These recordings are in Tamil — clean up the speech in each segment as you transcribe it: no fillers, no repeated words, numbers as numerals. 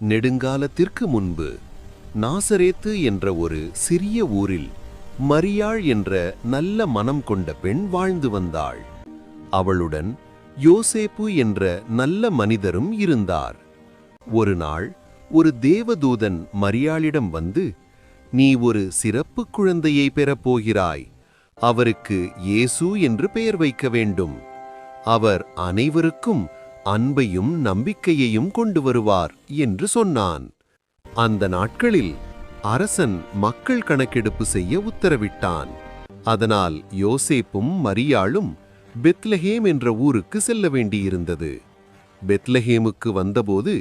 நெடுங்காலத்திற்கு முன்பு நாசரேத்து என்ற ஒரு சிறிய ஊரில் மரியாள் என்ற நல்ல மனம் கொண்ட பெண் வாழ்ந்து வந்தாள். அவளுடன் யோசேப்பு என்ற நல்ல மனிதரும் இருந்தார். ஒரு நாள் ஒரு தேவதூதன் மரியாளிடம் வந்து, "நீ ஒரு சிறப்பு குழந்தையை பெறப்போகிறாய். அவருக்கு இயேசு என்று பெயர் வைக்க வேண்டும். அவர் அனைவருக்கும் அன்பையும் நம்பிக்கையையும் கொண்டு வருவார்" என்று சொன்னான். அந்த நாட்களில் அரசன் மக்கள் கணக்கெடுப்பு செய்ய உத்தரவிட்டான். அதனால் யோசேப்பும் மரியாளும் பெத்லஹேம் என்ற ஊருக்கு செல்ல வேண்டியிருந்தது. பெத்லஹேமுக்கு வந்தபோது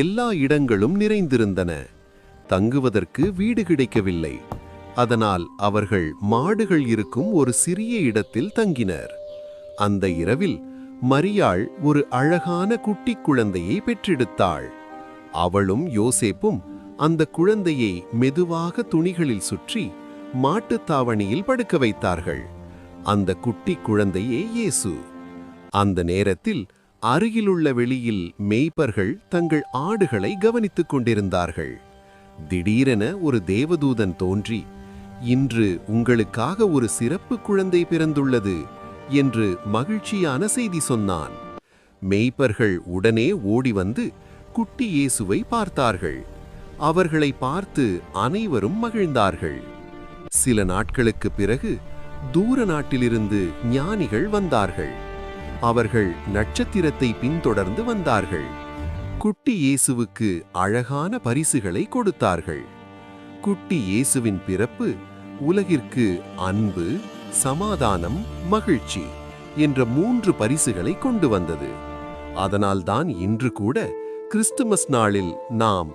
எல்லா இடங்களும் நிறைந்திருந்தன. தங்குவதற்கு வீடு கிடைக்கவில்லை. அதனால் அவர்கள் மாடுகள் இருக்கும் ஒரு சிறிய இடத்தில் தங்கினர். அந்த இரவில் மரியாள் ஒரு அழகான குட்டி குழந்தையை பெற்றெடுத்தாள். அவளும் யோசேப்பும் அந்த குழந்தையை மெதுவாக துணிகளில் சுற்றி மாட்டுத்தாவணியில் படுக்க வைத்தார்கள். அந்த குட்டி குழந்தையே இயேசு. அந்த நேரத்தில் அருகிலுள்ள வெளியில் மேய்ப்பர்கள் தங்கள் ஆடுகளை கவனித்துக் கொண்டிருந்தார்கள். திடீரென ஒரு தேவதூதன் தோன்றி, "இன்று உங்களுக்காக ஒரு சிறப்பு குழந்தை பிறந்துள்ளது" என்று மகிழ்ச்சியான செய்தி சொன்னான். மேய்ப்பர்கள் உடனே ஓடி வந்து குட்டி இயேசுவை பார்த்தார்கள். அவர்களை பார்த்து அனைவரும் மகிழ்ந்தார்கள். சில நாட்களுக்கு பிறகு தூர நாட்டிலிருந்து ஞானிகள் வந்தார்கள். அவர்கள் நட்சத்திரத்தை பின்தொடர்ந்து வந்தார்கள். குட்டி இயேசுவுக்கு அழகான பரிசுகளை கொடுத்தார்கள். குட்டி இயேசுவின் பிறப்பு உலகிற்கு அன்பு, சமாதானம், மகிழ்ச்சி என்ற 3 பரிசுகளை கொண்டு வந்தது. அதனால்தான் இன்று கூட கிறிஸ்துமஸ் நாளில் நாம்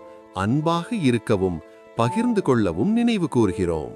அன்பாக இருக்கவும் பகிர்ந்து கொள்ளவும் நினைவு கூர்கிறோம்.